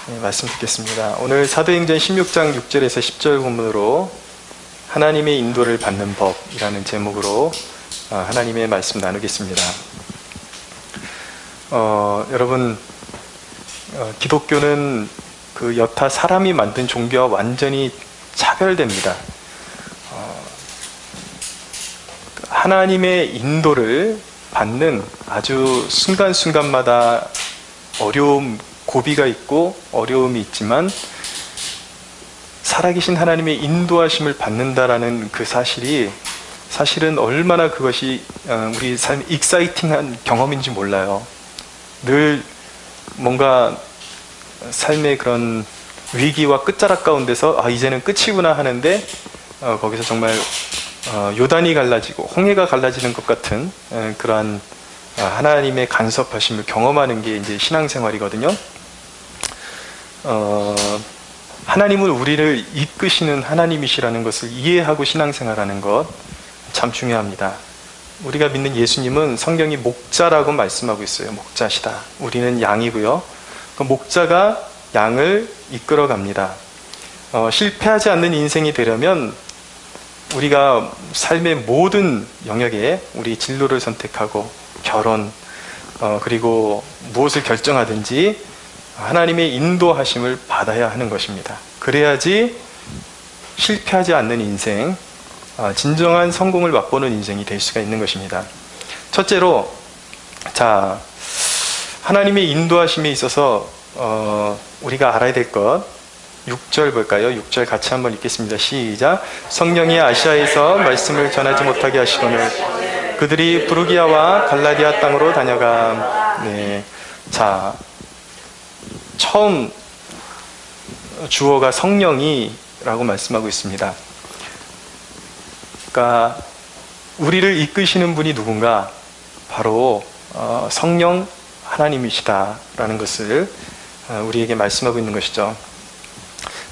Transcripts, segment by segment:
네, 말씀 듣겠습니다. 오늘 사도행전 16장 6절에서 10절 본문으로 하나님의 인도를 받는 법이라는 제목으로 하나님의 말씀 나누겠습니다. 여러분, 기독교는 그 여타 사람이 만든 종교와 완전히 차별됩니다. 하나님의 인도를 받는 아주 순간순간마다 고비가 있고 어려움이 있지만 살아계신 하나님의 인도하심을 받는다라는 그 사실이 사실은 얼마나 그것이 우리 삶에 익사이팅한 경험인지 몰라요. 늘 뭔가 삶의 그런 위기와 끝자락 가운데서 이제는 끝이구나 하는데 거기서 정말 요단이 갈라지고 홍해가 갈라지는 것 같은 그러한 하나님의 간섭하심을 경험하는 게 이제 신앙생활이거든요. 하나님은 우리를 이끄시는 하나님이시라는 것을 이해하고 신앙생활하는 것 참 중요합니다. 우리가 믿는 예수님은 성경이 목자라고 말씀하고 있어요. 목자시다. 우리는 양이고요. 그 목자가 양을 이끌어 갑니다. 실패하지 않는 인생이 되려면 우리가 삶의 모든 영역에 우리 진로를 선택하고 결혼, 그리고 무엇을 결정하든지 하나님의 인도하심을 받아야 하는 것입니다. 그래야지 실패하지 않는 인생, 진정한 성공을 맛보는 인생이 될 수가 있는 것입니다. 첫째로, 하나님의 인도하심에 있어서 우리가 알아야 될 것, 6절 볼까요? 6절 같이 한번 읽겠습니다. 시작. 성령이 아시아에서 말씀을 전하지 못하게 하시거늘 그들이 부르기아와 갈라디아 땅으로 다녀가. 네. 처음 주어가 성령이라고 말씀하고 있습니다. 그러니까 우리를 이끄시는 분이 누군가? 바로 성령 하나님이시다라는 것을 우리에게 말씀하고 있는 것이죠.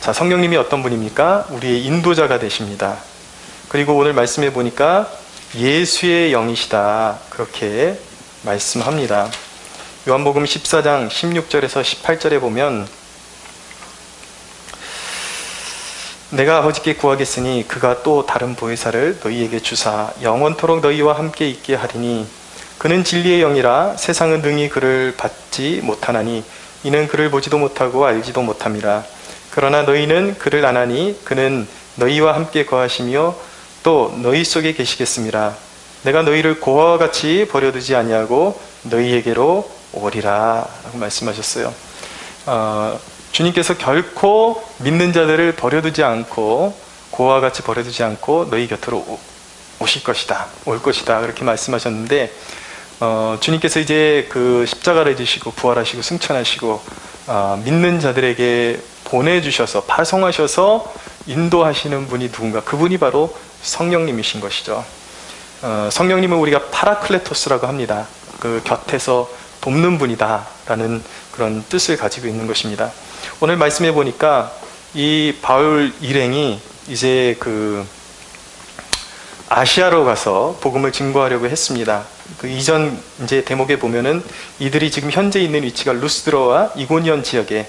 성령님이 어떤 분입니까? 우리의 인도자가 되십니다. 그리고 오늘 말씀해 보니까 예수의 영이시다, 그렇게 말씀합니다. 요한복음 14장 16절에서 18절에 보면 내가 아버지께 구하겠으니 그가 또 다른 보혜사를 너희에게 주사 영원토록 너희와 함께 있게 하리니 그는 진리의 영이라 세상은 능히 그를 받지 못하나니 이는 그를 보지도 못하고 알지도 못함이라. 그러나 너희는 그를 아나니 그는 너희와 함께 거하시며 또 너희 속에 계시겠음이라. 내가 너희를 고아와 같이 버려두지 아니하고 너희에게로 오리라 라고 말씀하셨어요. 주님께서 결코 믿는 자들을 버려두지 않고 고아와 같이 버려두지 않고 너희 곁으로 오실 것이다, 올 것이다, 그렇게 말씀하셨는데 주님께서 이제 그 십자가를 지시고 부활하시고 승천하시고 믿는 자들에게 보내주셔서 파송하셔서 인도하시는 분이 누군가? 그분이 바로 성령님이신 것이죠. 성령님은 우리가 파라클레토스라고 합니다. 그 곁에서 돕는 분이다 라는 그런 뜻을 가지고 있는 것입니다. 오늘 말씀해 보니까 이 바울 일행이 이제 그 아시아로 가서 복음을 증거하려고 했습니다. 그 이전 이제 대목에 보면은 이들이 지금 현재 있는 위치가 루스드로와 이고니온 지역에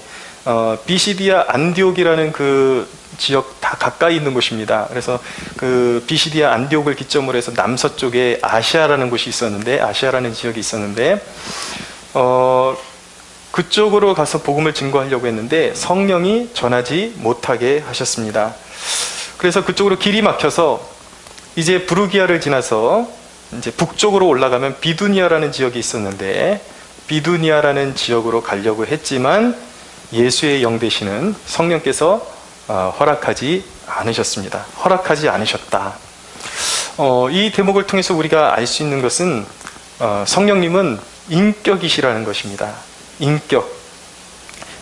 비시디아 안디옥이라는 그 지역 다 가까이 있는 곳입니다. 그래서 그 비시디아 안디옥을 기점으로 해서 남서쪽에 아시아라는 곳이 있었는데, 아시아라는 지역이 있었는데 그쪽으로 가서 복음을 증거하려고 했는데 성령이 전하지 못하게 하셨습니다. 그래서 그쪽으로 길이 막혀서 이제 부르기아를 지나서 이제 북쪽으로 올라가면 비두니아라는 지역이 있었는데 비두니아라는 지역으로 가려고 했지만 예수의 영 되시는 성령께서 허락하지 않으셨습니다. 허락하지 않으셨다. 이 대목을 통해서 우리가 알 수 있는 것은 성령님은 인격이시라는 것입니다. 인격.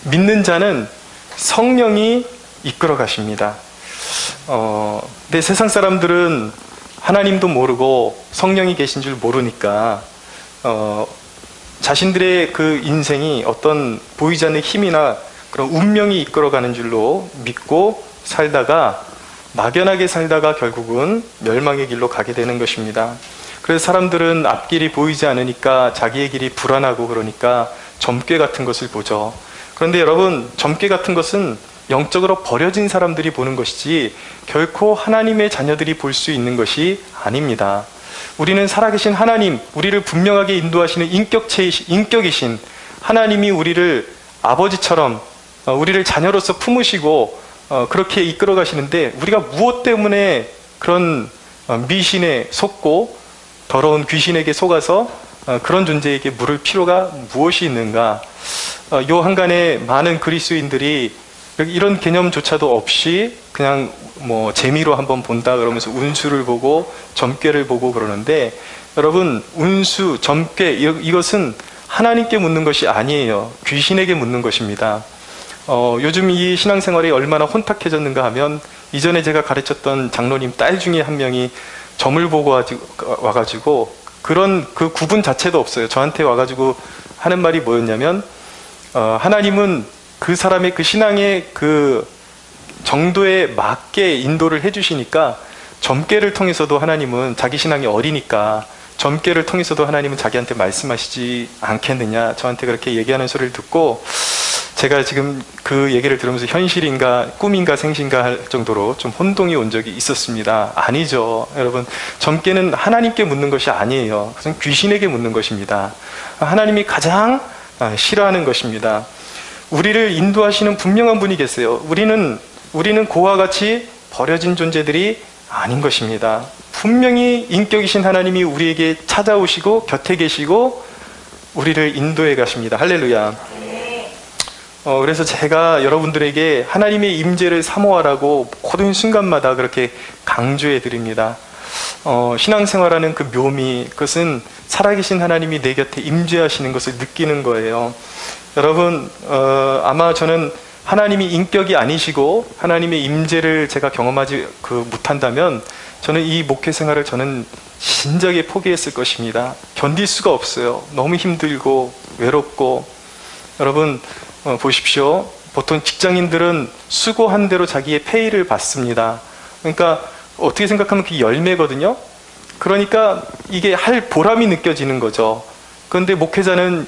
믿는 자는 성령이 이끌어 가십니다. 근데 세상 사람들은 하나님도 모르고 성령이 계신 줄 모르니까 자신들의 그 인생이 어떤 보이지 않는 힘이나 그런 운명이 이끌어가는 줄로 믿고 살다가 막연하게 살다가 결국은 멸망의 길로 가게 되는 것입니다. 그래서 사람들은 앞길이 보이지 않으니까 자기의 길이 불안하고 그러니까 점괘 같은 것을 보죠. 그런데 여러분, 점괘 같은 것은 영적으로 버려진 사람들이 보는 것이지 결코 하나님의 자녀들이 볼 수 있는 것이 아닙니다. 우리는 살아계신 하나님, 우리를 분명하게 인도하시는 인격이신 하나님이 우리를 아버지처럼 우리를 자녀로서 품으시고 그렇게 이끌어 가시는데, 우리가 무엇 때문에 그런 미신에 속고 더러운 귀신에게 속아서 그런 존재에게 물을 필요가 무엇이 있는가? 요 한간에 많은 그리스도인들이 이런 개념조차도 없이 그냥 뭐 재미로 한번 본다 그러면서 운수를 보고 점괘를 보고 그러는데, 여러분, 운수, 점괘 이것은 하나님께 묻는 것이 아니에요. 귀신에게 묻는 것입니다. 요즘 이 신앙생활이 얼마나 혼탁해졌는가 하면, 이전에 제가 가르쳤던 장로님 딸 중에 한 명이 점을 보고 와가지고 그런 그 구분 자체도 없어요. 저한테 와가지고 하는 말이 뭐였냐면, 하나님은 그 사람의 그 신앙의 그 정도에 맞게 인도를 해주시니까 점괘를 통해서도 하나님은, 자기 신앙이 어리니까 점괘를 통해서도 하나님은 자기한테 말씀하시지 않겠느냐, 저한테 그렇게 얘기하는 소리를 듣고, 제가 지금 그 얘기를 들으면서 현실인가 꿈인가 생신가 할 정도로 좀 혼동이 온 적이 있었습니다. 아니죠. 여러분, 점괘는 하나님께 묻는 것이 아니에요. 그것은 귀신에게 묻는 것입니다. 하나님이 가장 싫어하는 것입니다. 우리를 인도하시는 분명한 분이 계세요. 우리는 그와 같이 버려진 존재들이 아닌 것입니다. 분명히 인격이신 하나님이 우리에게 찾아오시고 곁에 계시고 우리를 인도해 가십니다. 할렐루야. 그래서 제가 여러분들에게 하나님의 임재를 사모하라고 모든 순간마다 그렇게 강조해 드립니다. 신앙생활하는 그 묘미, 그것은 살아계신 하나님이 내 곁에 임재하시는 것을 느끼는 거예요. 여러분, 아마 저는 하나님이 인격이 아니시고 하나님의 임재를 제가 경험하지 못한다면 저는 이 목회 생활을 저는 진작에 포기했을 것입니다. 견딜 수가 없어요. 너무 힘들고 외롭고. 여러분, 보십시오. 보통 직장인들은 수고한 대로 자기의 페이를 받습니다. 그러니까 어떻게 생각하면 그게 열매거든요. 그러니까 이게 할 보람이 느껴지는 거죠. 그런데 목회자는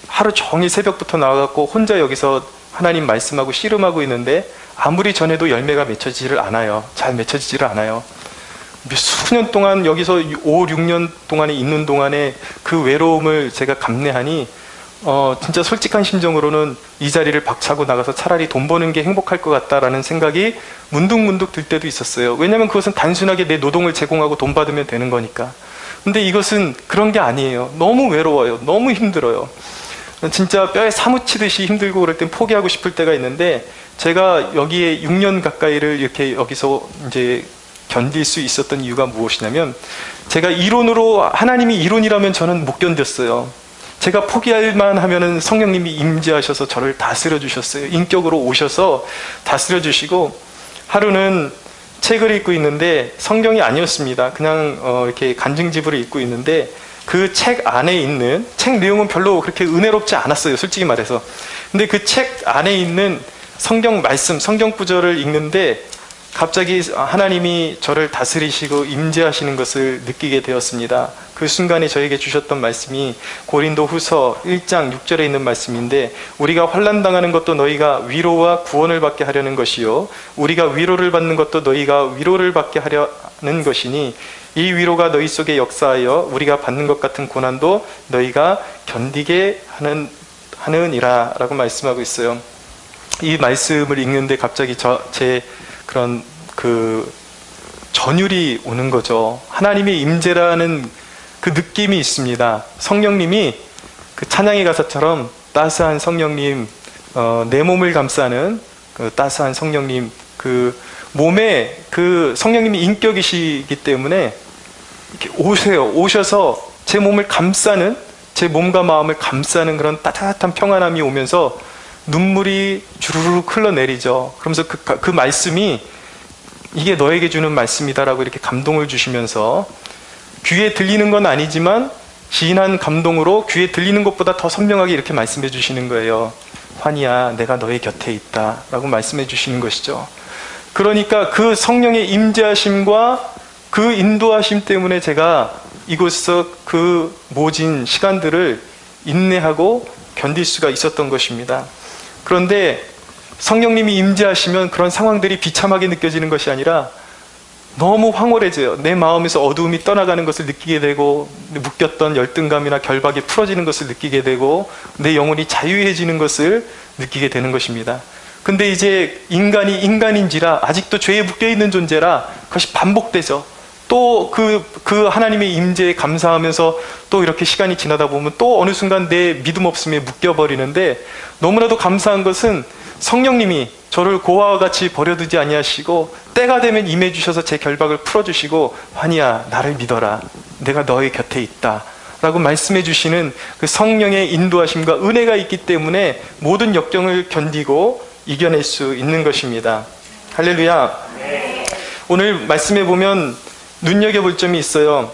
하루 종일 새벽부터 나와갖고 혼자 여기서 하나님 말씀하고 씨름하고 있는데 아무리 전해도 열매가 맺혀지지를 않아요. 잘 맺혀지지를 않아요. 수년 동안 여기서 5, 6년 동안에 있는 동안에 그 외로움을 제가 감내하니 진짜 솔직한 심정으로는 이 자리를 박차고 나가서 차라리 돈 버는 게 행복할 것 같다라는 생각이 문득문득 들 때도 있었어요. 왜냐하면 그것은 단순하게 내 노동을 제공하고 돈 받으면 되는 거니까. 근데 이것은 그런 게 아니에요. 너무 외로워요. 너무 힘들어요. 진짜 뼈에 사무치듯이 힘들고 그럴 땐 포기하고 싶을 때가 있는데, 제가 여기에 6년 가까이를 이렇게 여기서 이제 견딜 수 있었던 이유가 무엇이냐면, 제가 이론으로, 하나님이 이론이라면 저는 못 견뎠어요. 제가 포기할 만 하면은 성령님이 임재하셔서 저를 다스려 주셨어요. 인격으로 오셔서 다스려 주시고, 하루는 책을 읽고 있는데 성경이 아니었습니다. 그냥 이렇게 간증집을 읽고 있는데 그 책 안에 있는, 책 내용은 별로 그렇게 은혜롭지 않았어요. 솔직히 말해서. 근데 그 책 안에 있는 성경 말씀, 성경 구절을 읽는데 갑자기 하나님이 저를 다스리시고 임재하시는 것을 느끼게 되었습니다. 그 순간에 저에게 주셨던 말씀이 고린도 후서 1장 6절에 있는 말씀인데, 우리가 환난당하는 것도 너희가 위로와 구원을 받게 하려는 것이요 우리가 위로를 받는 것도 너희가 위로를 받게 하려는 것이니 이 위로가 너희 속에 역사하여 우리가 받는 것 같은 고난도 너희가 견디게 하느니라 라고 말씀하고 있어요. 이 말씀을 읽는데 갑자기 제 그런 그 전율이 오는 거죠. 하나님의 임재라는 그 느낌이 있습니다. 성령님이 그 찬양의 가사처럼 따스한 성령님, 내 몸을 감싸는 그 따스한 성령님, 그 몸에 그 성령님이 인격이시기 때문에 이렇게 오셔서 제 몸을 감싸는, 제 몸과 마음을 감싸는 그런 따뜻한 평안함이 오면서 눈물이 주르륵 흘러내리죠. 그러면서 그 말씀이 이게 너에게 주는 말씀이다라고 이렇게 감동을 주시면서, 귀에 들리는 건 아니지만 진한 감동으로 귀에 들리는 것보다 더 선명하게 이렇게 말씀해 주시는 거예요. 환희야, 내가 너의 곁에 있다 라고 말씀해 주시는 것이죠. 그러니까 그 성령의 임재하심과 그 인도하심 때문에 제가 이곳에서 그 모진 시간들을 인내하고 견딜 수가 있었던 것입니다. 그런데 성령님이 임재하시면 그런 상황들이 비참하게 느껴지는 것이 아니라 너무 황홀해져요. 내 마음에서 어두움이 떠나가는 것을 느끼게 되고, 묶였던 열등감이나 결박이 풀어지는 것을 느끼게 되고, 내 영혼이 자유해지는 것을 느끼게 되는 것입니다. 근데 이제 인간이 인간인지라 아직도 죄에 묶여있는 존재라 그것이 반복되죠. 또 그 하나님의 임재에 감사하면서 또 이렇게 시간이 지나다 보면 또 어느 순간 내 믿음 없음에 묶여버리는데, 너무나도 감사한 것은 성령님이 저를 고아와 같이 버려두지 아니하시고 때가 되면 임해 주셔서 제 결박을 풀어주시고, 환희야 나를 믿어라, 내가 너의 곁에 있다 라고 말씀해 주시는 그 성령의 인도하심과 은혜가 있기 때문에 모든 역경을 견디고 이겨낼 수 있는 것입니다. 할렐루야. 오늘 말씀해 보면 눈여겨볼 점이 있어요.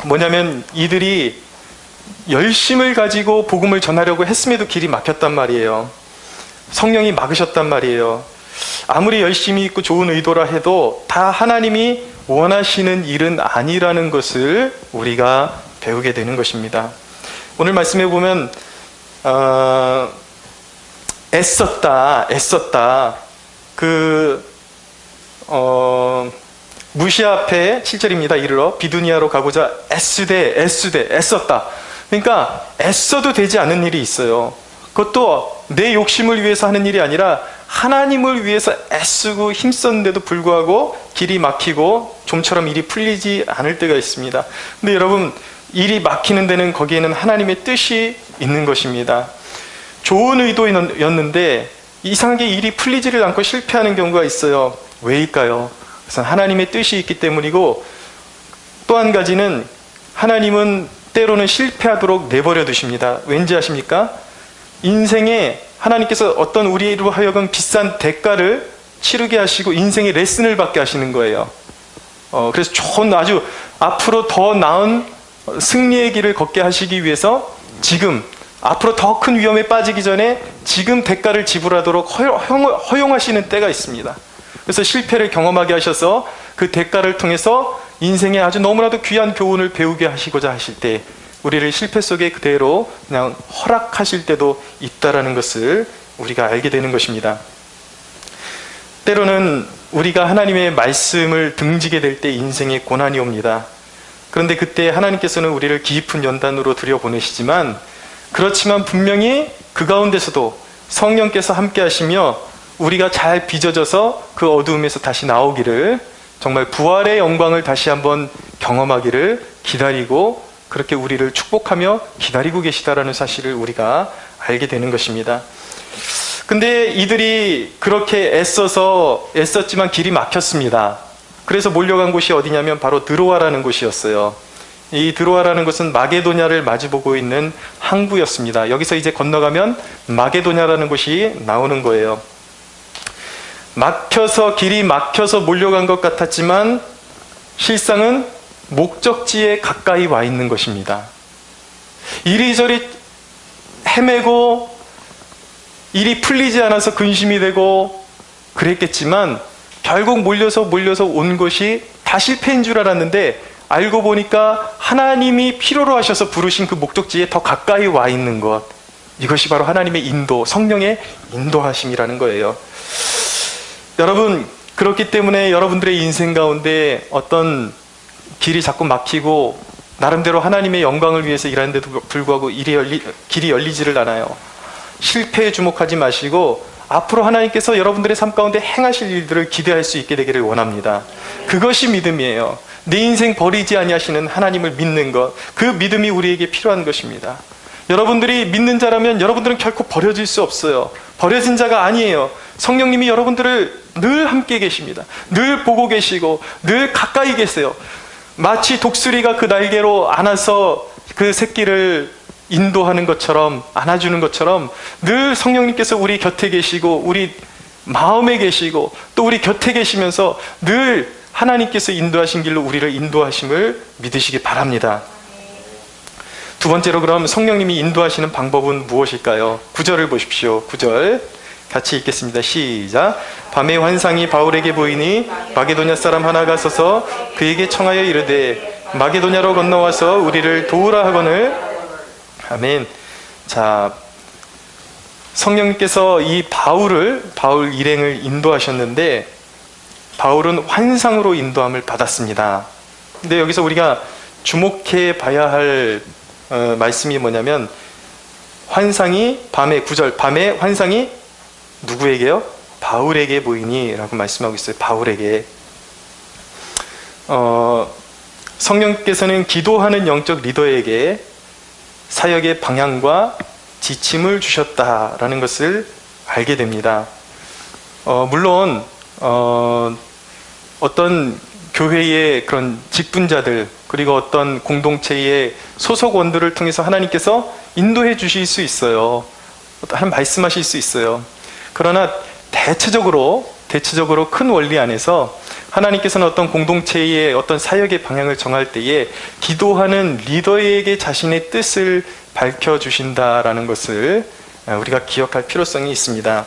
뭐냐면 이들이 열심을 가지고 복음을 전하려고 했음에도 길이 막혔단 말이에요. 성령이 막으셨단 말이에요. 아무리 열심히 있고 좋은 의도라 해도 다 하나님이 원하시는 일은 아니라는 것을 우리가 배우게 되는 것입니다. 오늘 말씀해 보면 애썼다 무시아 앞에 7절입니다. 이르러 비두니아로 가고자 애썼다. 그러니까 애써도 되지 않은 일이 있어요. 그것도 내 욕심을 위해서 하는 일이 아니라 하나님을 위해서 애쓰고 힘썼는데도 불구하고 길이 막히고 좀처럼 일이 풀리지 않을 때가 있습니다. 근데 여러분, 일이 막히는 데는 거기에는 하나님의 뜻이 있는 것입니다. 좋은 의도였는데 이상하게 일이 풀리지를 않고 실패하는 경우가 있어요. 왜일까요? 그래서 하나님의 뜻이 있기 때문이고, 또 한 가지는 하나님은 때로는 실패하도록 내버려 두십니다. 왠지 아십니까? 인생에 하나님께서 어떤 우리로 하여금 비싼 대가를 치르게 하시고 인생의 레슨을 받게 하시는 거예요. 그래서 좋은, 아주 앞으로 더 나은 승리의 길을 걷게 하시기 위해서 지금 앞으로 더 큰 위험에 빠지기 전에 지금 대가를 지불하도록 허용하시는 때가 있습니다. 그래서 실패를 경험하게 하셔서 그 대가를 통해서 인생에 아주 너무나도 귀한 교훈을 배우게 하시고자 하실 때 우리를 실패 속에 그대로 그냥 허락하실 때도 있다라는 것을 우리가 알게 되는 것입니다. 때로는 우리가 하나님의 말씀을 등지게 될 때 인생에 고난이 옵니다. 그런데 그때 하나님께서는 우리를 깊은 연단으로 들여보내시지만, 그렇지만 분명히 그 가운데서도 성령께서 함께 하시며 우리가 잘 빚어져서 그 어두움에서 다시 나오기를, 정말 부활의 영광을 다시 한번 경험하기를 기다리고 그렇게 우리를 축복하며 기다리고 계시다라는 사실을 우리가 알게 되는 것입니다. 근데 이들이 그렇게 애썼지만 길이 막혔습니다. 그래서 몰려간 곳이 어디냐면 바로 드로아라는 곳이었어요. 이 드로아라는 곳은 마게도냐를 마주보고 있는 항구였습니다. 여기서 이제 건너가면 마게도냐라는 곳이 나오는 거예요. 길이 막혀서 몰려간 것 같았지만 실상은 목적지에 가까이 와 있는 것입니다. 이리저리 헤매고 일이 풀리지 않아서 근심이 되고 그랬겠지만 결국 몰려서 온 것이 다 실패인 줄 알았는데, 알고 보니까 하나님이 필요로 하셔서 부르신 그 목적지에 더 가까이 와 있는 것, 이것이 바로 하나님의 인도, 성령의 인도하심이라는 거예요. 여러분, 그렇기 때문에 여러분들의 인생 가운데 어떤 길이 자꾸 막히고 나름대로 하나님의 영광을 위해서 일하는데도 불구하고 길이 열리지를 않아요. 실패에 주목하지 마시고 앞으로 하나님께서 여러분들의 삶 가운데 행하실 일들을 기대할 수 있게 되기를 원합니다. 그것이 믿음이에요. 내 인생 버리지 아니하시는 하나님을 믿는 것, 그 믿음이 우리에게 필요한 것입니다. 여러분들이 믿는 자라면 여러분들은 결코 버려질 수 없어요. 버려진 자가 아니에요. 성령님이 여러분들을 늘 함께 계십니다. 늘 보고 계시고 늘 가까이 계세요. 마치 독수리가 그 날개로 안아서 그 새끼를 인도하는 것처럼, 안아주는 것처럼 늘 성령님께서 우리 곁에 계시고 우리 마음에 계시고 또 우리 곁에 계시면서 늘 하나님께서 인도하신 길로 우리를 인도하심을 믿으시기 바랍니다. 두 번째로, 그럼 성령님이 인도하시는 방법은 무엇일까요? 9절을 보십시오. 9절 같이 읽겠습니다. 시작. 밤의 환상이 바울에게 보이니 마게도냐 사람 하나가 서서 그에게 청하여 이르되 마게도냐로 건너와서 우리를 도우라 하거늘. 아멘. 자, 성령님께서 이 바울 일행을 인도하셨는데 바울은 환상으로 인도함을 받았습니다. 근데 여기서 우리가 주목해 봐야 할 말씀이 뭐냐면 환상이 밤에 9절 밤에 환상이 누구에게요? 바울에게 보이니 라고 말씀하고 있어요. 바울에게. 성령께서는 기도하는 영적 리더에게 사역의 방향과 지침을 주셨다라는 것을 알게 됩니다. 물론 어떤 교회의 그런 직분자들 그리고 어떤 공동체의 소속원들을 통해서 하나님께서 인도해 주실 수 있어요. 말씀하실 수 있어요. 그러나 대체적으로 큰 원리 안에서 하나님께서는 어떤 공동체의 어떤 사역의 방향을 정할 때에 기도하는 리더에게 자신의 뜻을 밝혀주신다라는 것을 우리가 기억할 필요성이 있습니다.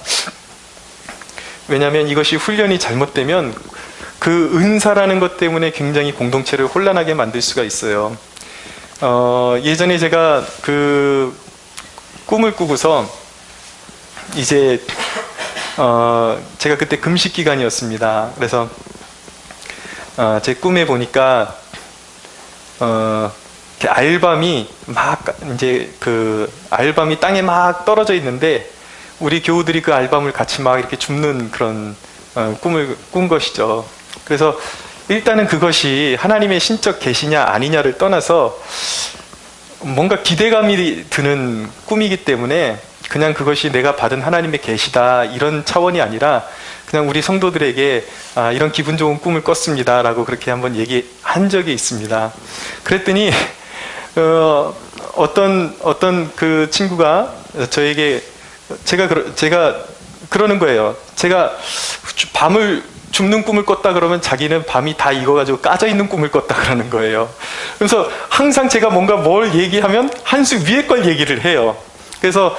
왜냐하면 이것이 훈련이 잘못되면 그 은사라는 것 때문에 굉장히 공동체를 혼란하게 만들 수가 있어요. 예전에 제가 그 꿈을 꾸고서 이제 제가 그때 금식 기간이었습니다. 그래서 제 꿈에 보니까 알밤이 막 이제 그 알밤이 땅에 막 떨어져 있는데 우리 교우들이 그 알밤을 같이 막 이렇게 줍는 그런 꿈을 꾼 것이죠. 그래서 일단은 그것이 하나님의 신적 계시냐 아니냐를 떠나서 뭔가 기대감이 드는 꿈이기 때문에 그냥 그것이 내가 받은 하나님의 계시다 이런 차원이 아니라 그냥 우리 성도들에게 이런 기분 좋은 꿈을 꿨습니다 라고 그렇게 한번 얘기한 적이 있습니다. 그랬더니 어떤 그 친구가 저에게 제가 그러는 거예요. 제가 밤을 줍는 꿈을 꿨다 그러면 자기는 밤이 다 익어가지고 까져 있는 꿈을 꿨다 그러는 거예요. 그래서 항상 제가 뭔가 뭘 얘기하면 한 수 위에 걸 얘기를 해요. 그래서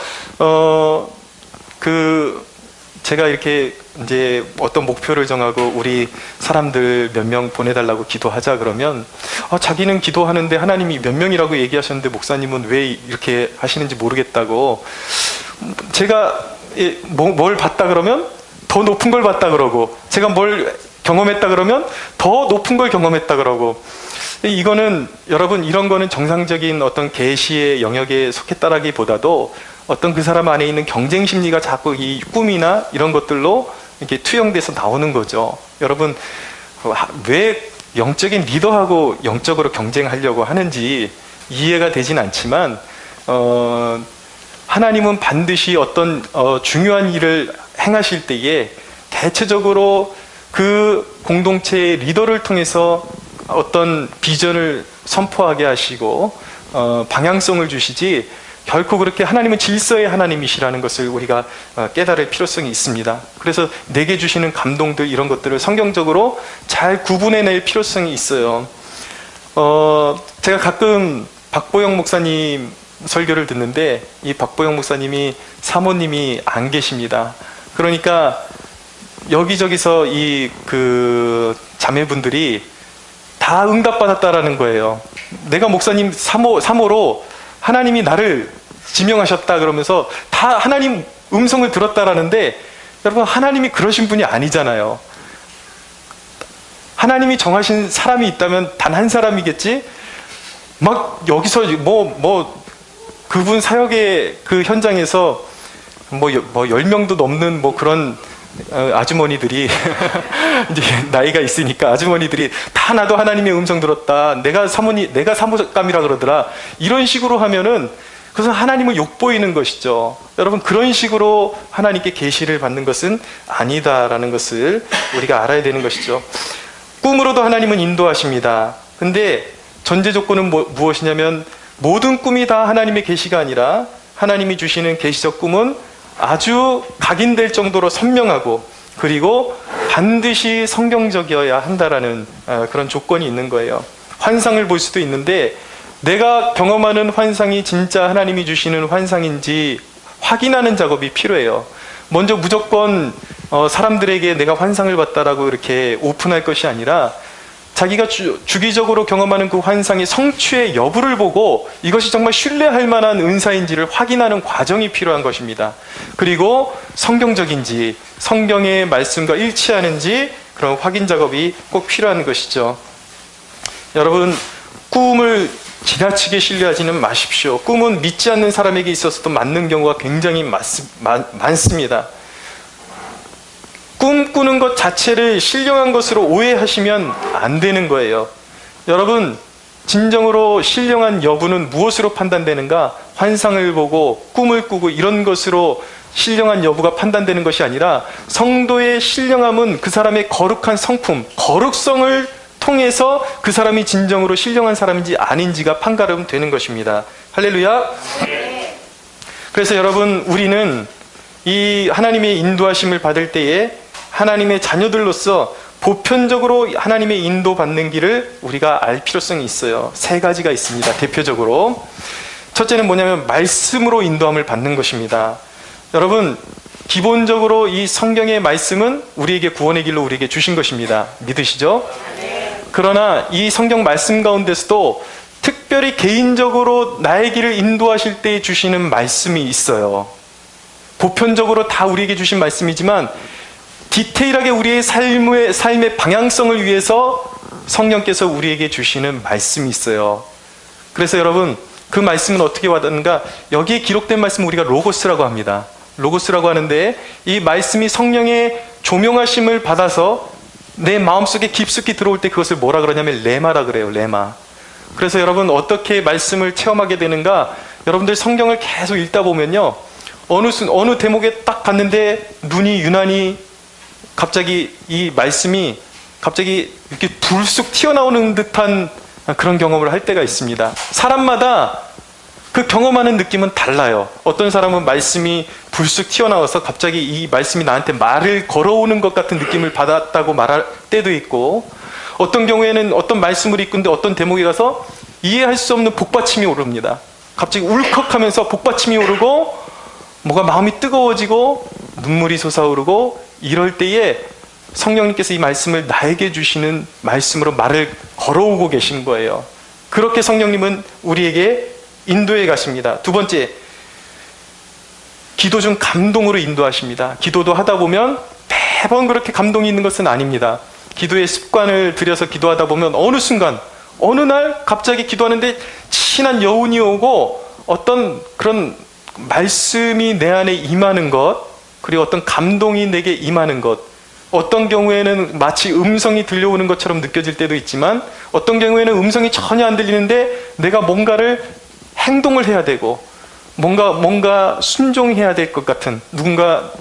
제가 이렇게 이제 어떤 목표를 정하고 우리 사람들 몇 명 보내달라고 기도하자 그러면 자기는 기도하는데 하나님이 몇 명이라고 얘기하셨는데 목사님은 왜 이렇게 하시는지 모르겠다고 제가 뭘 봤다 그러면 더 높은 걸 봤다 그러고 제가 뭘 경험했다 그러면 더 높은 걸 경험했다 그러고 이거는 여러분 이런 거는 정상적인 어떤 계시의 영역에 속했다라기보다도 어떤 그 사람 안에 있는 경쟁 심리가 자꾸 이 꿈이나 이런 것들로 이렇게 투영돼서 나오는 거죠. 여러분 왜 영적인 리더하고 영적으로 경쟁하려고 하는지 이해가 되진 않지만 하나님은 반드시 어떤 중요한 일을 행하실 때에 대체적으로 그 공동체의 리더를 통해서 어떤 비전을 선포하게 하시고 방향성을 주시지 결코 그렇게 하나님은 질서의 하나님이시라는 것을 우리가 깨달을 필요성이 있습니다. 그래서 내게 주시는 감동들 이런 것들을 성경적으로 잘 구분해낼 필요성이 있어요. 제가 가끔 박보영 목사님 설교를 듣는데 이 박보영 목사님이 사모님이 안 계십니다. 그러니까 여기저기서 이 그 자매분들이 다 응답받았다라는 거예요. 내가 목사님 사모로 하나님이 나를 지명하셨다 그러면서 다 하나님 음성을 들었다라는데 여러분 하나님이 그러신 분이 아니잖아요. 하나님이 정하신 사람이 있다면 단 한 사람이겠지 막 여기서 그분 사역의 그 현장에서 10명도 넘는 그런 아주머니들이 이제 나이가 있으니까 아주머니들이 다 나도 하나님의 음성 들었다. 내가 사모감이라 그러더라. 이런 식으로 하면은 그것은 하나님을 욕보이는 것이죠. 여러분 그런 식으로 하나님께 계시를 받는 것은 아니다라는 것을 우리가 알아야 되는 것이죠. 꿈으로도 하나님은 인도하십니다. 근데 전제 조건은 무엇이냐면 모든 꿈이 다 하나님의 계시가 아니라 하나님이 주시는 계시적 꿈은 아주 각인될 정도로 선명하고 그리고 반드시 성경적이어야 한다라는 그런 조건이 있는 거예요. 환상을 볼 수도 있는데 내가 경험하는 환상이 진짜 하나님이 주시는 환상인지 확인하는 작업이 필요해요. 먼저 무조건 사람들에게 내가 환상을 봤다라고 이렇게 오픈할 것이 아니라 자기가 주기적으로 경험하는 그 환상의 성취의 여부를 보고 이것이 정말 신뢰할 만한 은사인지를 확인하는 과정이 필요한 것입니다. 그리고 성경적인지, 성경의 말씀과 일치하는지 그런 확인 작업이 꼭 필요한 것이죠. 여러분, 꿈을 지나치게 신뢰하지는 마십시오. 꿈은 믿지 않는 사람에게 있어서도 맞는 경우가 굉장히 많습니다. 꿈꾸는 것 자체를 신령한 것으로 오해하시면 안 되는 거예요. 여러분, 진정으로 신령한 여부는 무엇으로 판단되는가? 환상을 보고 꿈을 꾸고 이런 것으로 신령한 여부가 판단되는 것이 아니라 성도의 신령함은 그 사람의 거룩한 성품, 거룩성을 통해서 그 사람이 진정으로 신령한 사람인지 아닌지가 판가름되는 것입니다. 할렐루야. 그래서 여러분, 우리는 이 하나님의 인도하심을 받을 때에 하나님의 자녀들로서 보편적으로 하나님의 인도받는 길을 우리가 알 필요성이 있어요. 세 가지가 있습니다. 대표적으로 첫째는 뭐냐면 말씀으로 인도함을 받는 것입니다. 여러분, 기본적으로 이 성경의 말씀은 우리에게 구원의 길로 우리에게 주신 것입니다. 믿으시죠? 그러나 이 성경 말씀 가운데서도 특별히 개인적으로 나의 길을 인도하실 때 주시는 말씀이 있어요. 보편적으로 다 우리에게 주신 말씀이지만 디테일하게 우리의 삶의 방향성을 위해서 성령께서 우리에게 주시는 말씀이 있어요. 그래서 여러분, 그 말씀은 어떻게 와닿는가? 여기에 기록된 말씀을 우리가 로고스라고 합니다. 로고스라고 하는데 이 말씀이 성령의 조명하심을 받아서 내 마음속에 깊숙이 들어올 때 그것을 뭐라 그러냐면 레마라 그래요. 레마. 그래서 여러분, 어떻게 말씀을 체험하게 되는가? 여러분들 성경을 계속 읽다 보면요, 어느 대목에 딱 봤는데 눈이 유난히 갑자기 이 말씀이 갑자기 이렇게 불쑥 튀어나오는 듯한 그런 경험을 할 때가 있습니다. 사람마다 그 경험하는 느낌은 달라요. 어떤 사람은 말씀이 불쑥 튀어나와서 갑자기 이 말씀이 나한테 말을 걸어오는 것 같은 느낌을 받았다고 말할 때도 있고, 어떤 경우에는 어떤 말씀을 읽는데 어떤 대목에 가서 이해할 수 없는 복받침이 오릅니다. 갑자기 울컥하면서 복받침이 오르고 뭐가 마음이 뜨거워지고 눈물이 솟아오르고, 이럴 때에 성령님께서 이 말씀을 나에게 주시는 말씀으로 말을 걸어오고 계신 거예요. 그렇게 성령님은 우리에게 인도해 가십니다. 두 번째, 기도 중 감동으로 인도하십니다. 기도도 하다 보면 매번 그렇게 감동이 있는 것은 아닙니다. 기도의 습관을 들여서 기도하다 보면 어느 순간, 어느 날 갑자기 기도하는데 친한 여운이 오고 어떤 그런 말씀이 내 안에 임하는 것, 그리고 어떤 감동이 내게 임하는 것, 어떤 경우에는 마치 음성이 들려오는 것처럼 느껴질 때도 있지만 어떤 경우에는 음성이 전혀 안 들리는데 내가 뭔가를 행동을 해야 되고 뭔가 순종해야 될 것 같은, 누군가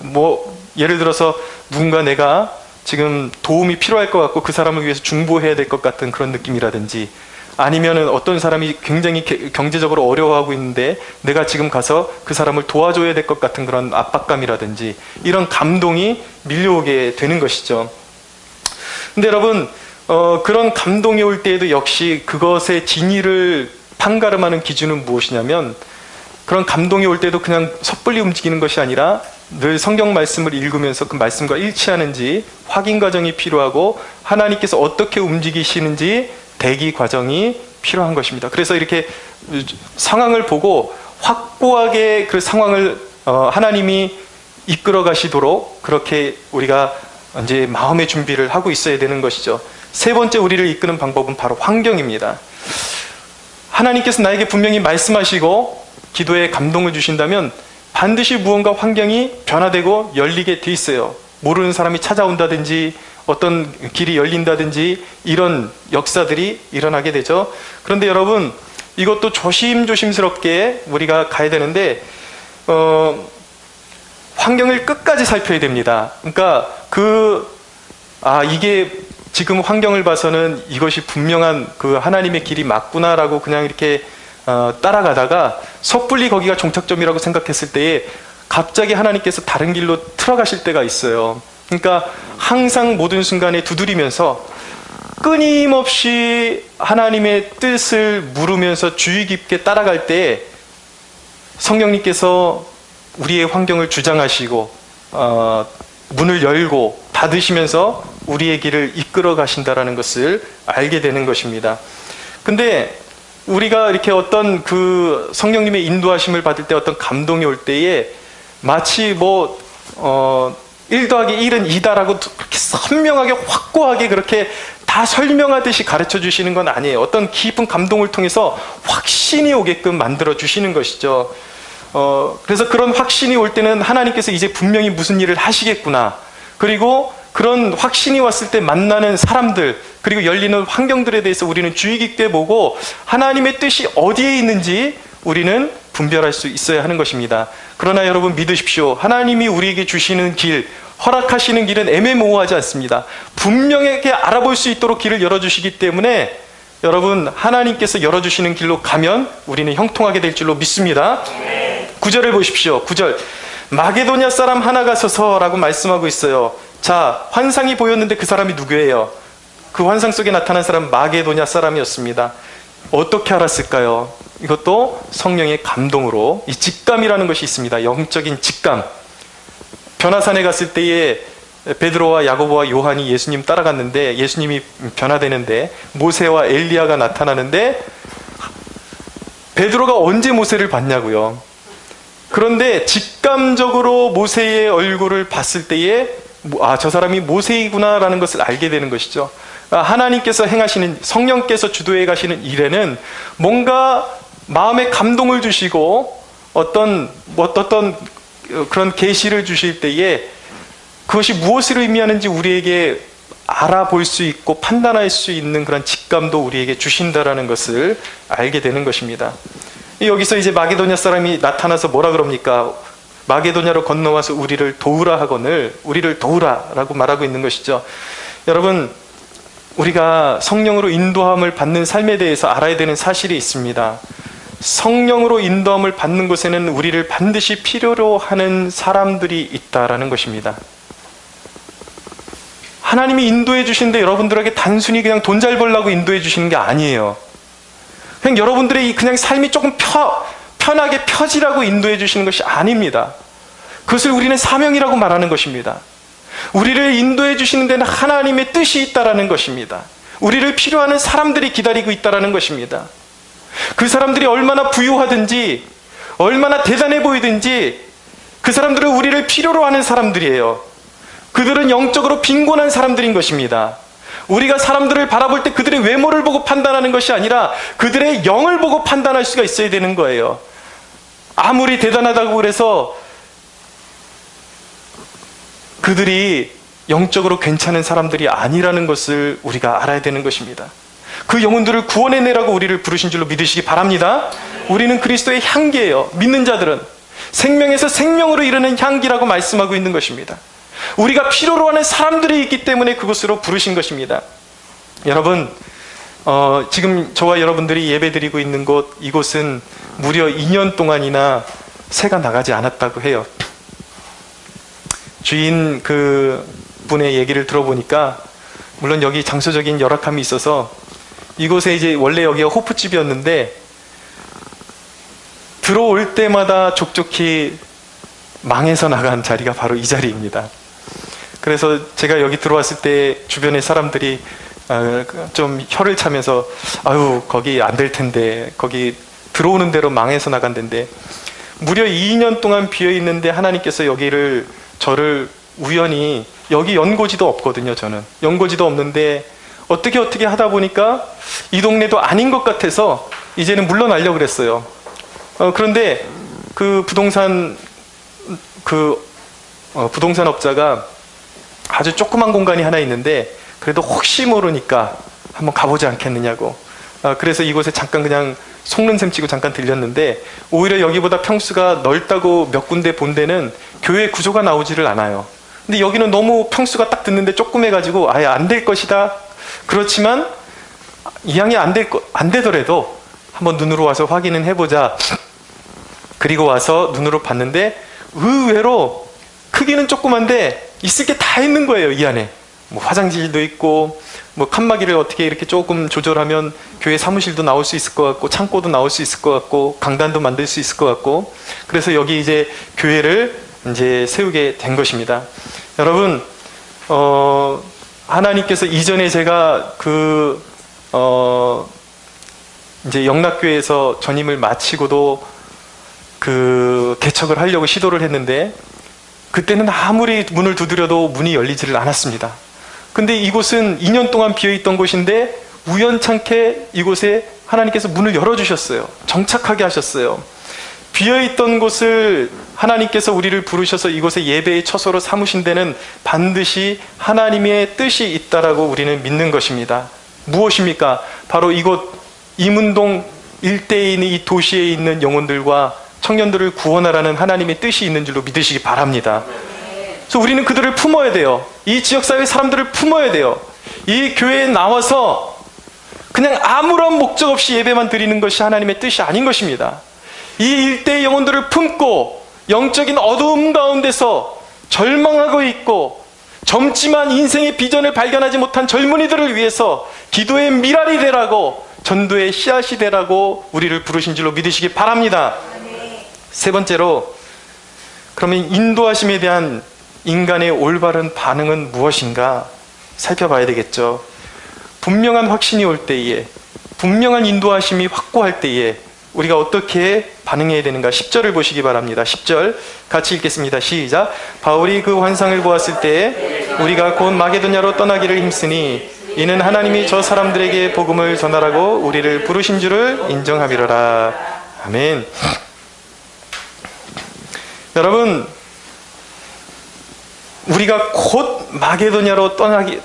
예를 들어서 누군가 내가 지금 도움이 필요할 것 같고 그 사람을 위해서 중보해야 될 것 같은 그런 느낌이라든지, 아니면은 어떤 사람이 굉장히 경제적으로 어려워하고 있는데 내가 지금 가서 그 사람을 도와줘야 될 것 같은 그런 압박감이라든지, 이런 감동이 밀려오게 되는 것이죠. 근데 여러분, 그런 감동이 올 때에도 역시 그것의 진위를 판가름하는 기준은 무엇이냐면, 그런 감동이 올 때도 그냥 섣불리 움직이는 것이 아니라 늘 성경 말씀을 읽으면서 그 말씀과 일치하는지 확인 과정이 필요하고, 하나님께서 어떻게 움직이시는지 대기 과정이 필요한 것입니다. 그래서 이렇게 상황을 보고 확고하게 그 상황을 하나님이 이끌어 가시도록 그렇게 우리가 이제 마음의 준비를 하고 있어야 되는 것이죠. 세 번째, 우리를 이끄는 방법은 바로 환경입니다. 하나님께서 나에게 분명히 말씀하시고 기도에 감동을 주신다면 반드시 무언가 환경이 변화되고 열리게 돼 있어요. 모르는 사람이 찾아온다든지 어떤 길이 열린다든지 이런 역사들이 일어나게 되죠. 그런데 여러분, 이것도 조심조심스럽게 우리가 가야 되는데 환경을 끝까지 살펴야 됩니다. 그러니까 이게 지금 환경을 봐서는 이것이 분명한 그 하나님의 길이 맞구나라고 그냥 이렇게 따라가다가 섣불리 거기가 종착점이라고 생각했을 때에 갑자기 하나님께서 다른 길로 틀어가실 때가 있어요. 그러니까 항상 모든 순간에 두드리면서 끊임없이 하나님의 뜻을 물으면서 주의 깊게 따라갈 때 성령님께서 우리의 환경을 주장하시고 문을 열고 닫으시면서 우리의 길을 이끌어 가신다라는 것을 알게 되는 것입니다. 근데 우리가 이렇게 어떤 그 성령님의 인도하심을 받을 때 어떤 감동이 올 때에 마치 1 더하기 1은 2다라고 그렇게 선명하게 확고하게 그렇게 다 설명하듯이 가르쳐 주시는 건 아니에요. 어떤 깊은 감동을 통해서 확신이 오게끔 만들어 주시는 것이죠. 그래서 그런 확신이 올 때는 하나님께서 이제 분명히 무슨 일을 하시겠구나. 그리고 그런 확신이 왔을 때 만나는 사람들, 그리고 열리는 환경들에 대해서 우리는 주의 깊게 보고 하나님의 뜻이 어디에 있는지 우리는 분별할 수 있어야 하는 것입니다. 그러나 여러분 믿으십시오. 하나님이 우리에게 주시는 길, 허락하시는 길은 애매모호하지 않습니다. 분명하게 알아볼 수 있도록 길을 열어주시기 때문에 여러분 하나님께서 열어주시는 길로 가면 우리는 형통하게 될 줄로 믿습니다. 9절을 보십시오. 9절, 마게도냐 사람 하나가 서서라고 말씀하고 있어요. 자, 환상이 보였는데 그 사람이 누구예요? 그 환상 속에 나타난 사람은 마게도냐 사람이었습니다. 어떻게 알았을까요? 이것도 성령의 감동으로, 이 직감이라는 것이 있습니다. 영적인 직감. 변화산에 갔을 때에 베드로와 야고보와 요한이 예수님 따라갔는데 예수님이 변화되는데 모세와 엘리야가 나타나는데 베드로가 언제 모세를 봤냐고요. 그런데 직감적으로 모세의 얼굴을 봤을 때에 저 사람이 모세이구나 라는 것을 알게 되는 것이죠. 하나님께서 행하시는, 성령께서 주도해 가시는 일에는 뭔가 마음에 감동을 주시고 어떤 그런 계시를 주실 때에 그것이 무엇을 의미하는지 우리에게 알아볼 수 있고 판단할 수 있는 그런 직감도 우리에게 주신다라는 것을 알게 되는 것입니다. 여기서 이제 마게도냐 사람이 나타나서 뭐라 그럽니까? 마게도냐로 건너와서 우리를 도우라 하거늘 우리를 도우라라고 말하고 있는 것이죠. 여러분, 우리가 성령으로 인도함을 받는 삶에 대해서 알아야 되는 사실이 있습니다. 성령으로 인도함을 받는 곳에는 우리를 반드시 필요로 하는 사람들이 있다라는 것입니다. 하나님이 인도해 주시는데 여러분들에게 단순히 그냥 돈 잘 벌라고 인도해 주시는 게 아니에요. 그냥 여러분들의 그냥 삶이 조금 편하게 펴지라고 인도해 주시는 것이 아닙니다. 그것을 우리는 사명이라고 말하는 것입니다. 우리를 인도해 주시는 데는 하나님의 뜻이 있다라는 것입니다. 우리를 필요하는 사람들이 기다리고 있다라는 것입니다. 그 사람들이 얼마나 부유하든지 얼마나 대단해 보이든지 그 사람들은 우리를 필요로 하는 사람들이에요. 그들은 영적으로 빈곤한 사람들인 것입니다. 우리가 사람들을 바라볼 때 그들의 외모를 보고 판단하는 것이 아니라 그들의 영을 보고 판단할 수가 있어야 되는 거예요. 아무리 대단하다고 그래서 그들이 영적으로 괜찮은 사람들이 아니라는 것을 우리가 알아야 되는 것입니다. 그 영혼들을 구원해내라고 우리를 부르신 줄로 믿으시기 바랍니다. 우리는 그리스도의 향기예요. 믿는 자들은 생명에서 생명으로 이르는 향기라고 말씀하고 있는 것입니다. 우리가 필요로 하는 사람들이 있기 때문에 그곳으로 부르신 것입니다. 여러분, 지금 저와 여러분들이 예배드리고 있는 곳, 이곳은 무려 2년 동안이나 새가 나가지 않았다고 해요. 주인 그 분의 얘기를 들어보니까 물론 여기 장소적인 열악함이 있어서 이곳에 이제 원래 여기가 호프집이었는데 들어올 때마다 족족히 망해서 나간 자리가 바로 이 자리입니다. 그래서 제가 여기 들어왔을 때 주변의 사람들이 좀 혀를 차면서 아유 거기 안 될 텐데 거기 들어오는 대로 망해서 나간 데인데 무려 2년 동안 비어있는데 하나님께서 저를 우연히 여기 연고지도 없거든요. 저는 연고지도 없는데 어떻게 하다 보니까 이 동네도 아닌 것 같아서 이제는 물러나려고 그랬어요. 그런데 그 부동산업자가 아주 조그만 공간이 하나 있는데 그래도 혹시 모르니까 한번 가보지 않겠느냐고. 그래서 이곳에 잠깐 그냥 속는 셈 치고 잠깐 들렸는데 오히려 여기보다 평수가 넓다고 몇 군데 본 데는 교회 구조가 나오지를 않아요. 근데 여기는 너무 평수가 딱 듣는데 조그매가지고 아예 안 될 것이다. 그렇지만 이왕이 안 되더라도 한번 눈으로 와서 확인은 해보자. 그리고 와서 눈으로 봤는데 의외로 크기는 조그만데 있을 게 다 있는 거예요. 이 안에 뭐 화장실도 있고 뭐 칸막이를 어떻게 이렇게 조금 조절하면 교회 사무실도 나올 수 있을 것 같고 창고도 나올 수 있을 것 같고 강단도 만들 수 있을 것 같고 그래서 여기 이제 교회를 이제 세우게 된 것입니다. 여러분 하나님께서 이전에 제가 이제 영락교회에서 전임을 마치고도 개척을 하려고 시도를 했는데, 그때는 아무리 문을 두드려도 문이 열리지를 않았습니다. 근데 이곳은 2년 동안 비어있던 곳인데 우연찮게 이곳에 하나님께서 문을 열어주셨어요. 정착하게 하셨어요. 비어있던 곳을 하나님께서 우리를 부르셔서 이곳에 예배의 처소로 삼으신 데는 반드시 하나님의 뜻이 있다라고 우리는 믿는 것입니다. 무엇입니까? 바로 이곳 이문동 일대에 있는 이 도시에 있는 영혼들과 청년들을 구원하라는 하나님의 뜻이 있는 줄로 믿으시기 바랍니다. 그래서 우리는 그들을 품어야 돼요. 이 지역사회 사람들을 품어야 돼요. 이 교회에 나와서 그냥 아무런 목적 없이 예배만 드리는 것이 하나님의 뜻이 아닌 것입니다. 이 일대의 영혼들을 품고 영적인 어두움 가운데서 절망하고 있고 젊지만 인생의 비전을 발견하지 못한 젊은이들을 위해서 기도의 미랄이 되라고, 전도의 씨앗이 되라고 우리를 부르신 줄로 믿으시기 바랍니다. 세 번째로, 그러면 인도하심에 대한 인간의 올바른 반응은 무엇인가 살펴봐야 되겠죠. 분명한 확신이 올 때에, 분명한 인도하심이 확고할 때에 우리가 어떻게 반응해야 되는가? 10절을 보시기 바랍니다. 10절 같이 읽겠습니다. 시작. 바울이 그 환상을 보았을 때에 우리가 곧 마게도냐로 떠나기를 힘쓰니 이는 하나님이 저 사람들에게 복음을 전하라고 우리를 부르신 줄을 인정함이로라. 아멘. 여러분, 우리가 곧 마게도냐로